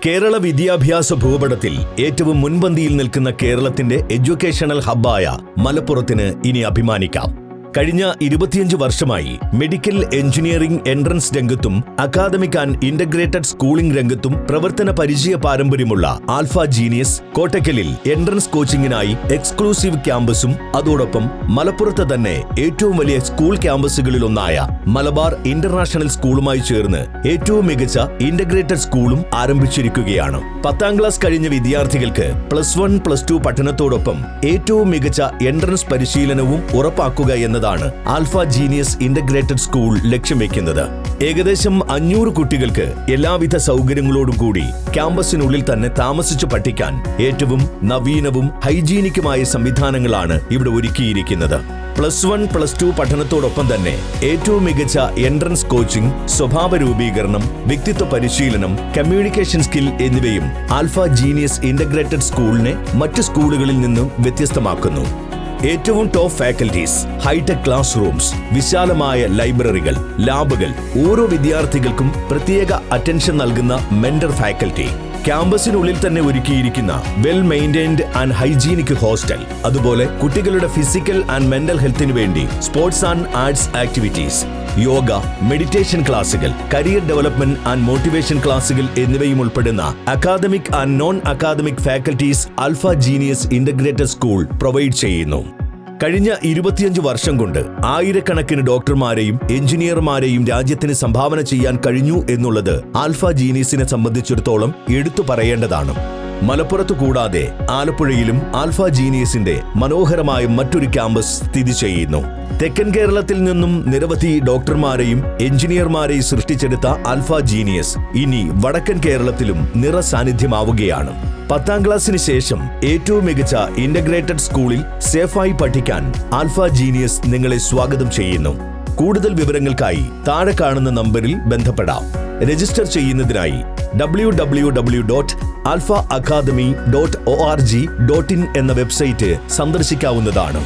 കേരള വിദ്യാഭ്യാസ ഭൂപടത്തിൽ ഏറ്റവും മുൻപന്തിയിൽ നിൽക്കുന്ന കേരളത്തിന്റെ എഡ്യൂക്കേഷണൽ ഹബ്ബായ മലപ്പുറത്തിന് ഇനി അഭിമാനിക്കാം. കഴിഞ്ഞ 25 വർഷമായി മെഡിക്കൽ എഞ്ചിനീയറിംഗ് എൻട്രൻസ് രംഗത്തും അക്കാദമിക് ആൻഡ് ഇന്റഗ്രേറ്റഡ് സ്കൂളിംഗ് രംഗത്തും പ്രവർത്തന പരിചയ പാരമ്പര്യമുള്ള ആൽഫ ജീനിയസ് കോട്ടക്കലിൽ എൻട്രൻസ് കോച്ചിങ്ങിനായി എക്സ്ക്ലൂസീവ് ക്യാമ്പസും അതോടൊപ്പം മലപ്പുറത്ത് തന്നെ ഏറ്റവും വലിയ സ്കൂൾ ക്യാമ്പസുകളിലൊന്നായ മലബാർ ഇന്റർനാഷണൽ സ്കൂളുമായി ചേർന്ന് ഏറ്റവും മികച്ച ഇന്റഗ്രേറ്റഡ് സ്കൂളും ആരംഭിച്ചിരിക്കുകയാണ്. 10ാം ക്ലാസ് കഴിഞ്ഞ വിദ്യാർത്ഥികൾക്ക് +1, +2 പഠനത്തോടൊപ്പം ഏറ്റവും മികച്ച എൻട്രൻസ് പരിശീലനവും ഉറപ്പാക്കുക എന്നതാണ് ആൽഫ ജീനിയസ് ഇന്റഗ്രേറ്റഡ് സ്കൂൾ ലക്ഷ്യം വെക്കുന്നത്. ഏകദേശം 500 കുട്ടികൾക്ക് എല്ലാവിധ സൗകര്യങ്ങളോടും കൂടി ക്യാമ്പസിനുള്ളിൽ തന്നെ താമസിച്ചു പഠിക്കാൻ ഏറ്റവും നവീനവും ഹൈജീനിക്കുമായ സംവിധാനങ്ങളാണ് ഇവിടെ ഒരുക്കിയിരിക്കുന്നത്. +1, +2 പഠനത്തോടൊപ്പം തന്നെ ഏറ്റവും മികച്ച എൻട്രൻസ് കോച്ചിംഗ്, സ്വഭാവ രൂപീകരണം, വ്യക്തിത്വ പരിശീലനം, കമ്മ്യൂണിക്കേഷൻ സ്കിൽ എന്നിവയും ആൽഫ ജീനിയസ് ഇന്റഗ്രേറ്റഡ് സ്കൂളിനെ മറ്റ് സ്കൂളുകളിൽ നിന്നും വ്യത്യസ്തമാക്കുന്നു. ഏറ്റവും top faculties, hitech classrooms, വിശാലമായ ലൈബ്രറികൾ, ലാബുകൾ, ഓരോ വിദ്യാർത്ഥികൾക്കും പ്രത്യേക അറ്റൻഷൻ നൽകുന്ന മെന്റർ ഫാക്കൽറ്റി, ക്യാമ്പസിനുള്ളിൽ തന്നെ ഒരുക്കിയിരിക്കുന്ന well maintained and hygienic hostel, അതുപോലെ കുട്ടികളുടെ ഫിസിക്കൽ ആൻഡ് മെന്റൽ ഹെൽത്തിന് വേണ്ടി sports and arts activities, yoga, meditation ക്ലാസുകൾ, കരിയർ ഡെവലപ്മെന്റ് ആൻഡ് മോട്ടിവേഷൻ ക്ലാസുകൾ എന്നിവയും ഉൾപ്പെടുന്ന academic and non academic faculties alpha genius integrated school provide ചെയ്യുന്നു. കഴിഞ്ഞ 25 വർഷം കൊണ്ട് ആയിരക്കണക്കിന് ഡോക്ടർമാരെയും എഞ്ചിനീയർമാരെയും രാജ്യത്തിന് സംഭാവന ചെയ്യാൻ കഴിഞ്ഞു എന്നുള്ളത് ആൽഫ ജീനിയസിനെ സംബന്ധിച്ചിടത്തോളം എടുത്തു പറയേണ്ടതാണ്. മലപ്പുറത്ത് കൂടാതെ ആലപ്പുഴയിലും ആൽഫ ജീനിയസിന്റെ മനോഹരമായ മറ്റൊരു ക്യാമ്പസ് സ്ഥിതി ചെയ്യുന്നു. തെക്കൻ കേരളത്തിൽ നിന്നും നിരവധി ഡോക്ടർമാരെയും എഞ്ചിനീയർമാരെയും സൃഷ്ടിച്ചെടുത്ത ആൽഫ ജീനിയസ് ഇനി വടക്കൻ കേരളത്തിലും നിറസാന്നിധ്യമാവുകയാണ്. 10ാം ക്ലാസ്സിന് ശേഷം ഏറ്റവും മികച്ച ഇന്റഗ്രേറ്റഡ് സ്കൂളിൽ സേഫായി പഠിക്കാൻ ആൽഫ ജീനിയസ് നിങ്ങളെ സ്വാഗതം ചെയ്യുന്നു. കൂടുതൽ വിവരങ്ങൾക്കായി താഴെ കാണുന്ന നമ്പറിൽ ബന്ധപ്പെടാം. രജിസ്റ്റർ ചെയ്യുന്നതിനായി www.alphaacademy.org.in എന്ന വെബ്സൈറ്റ് സന്ദർശിക്കാവുന്നതാണ്.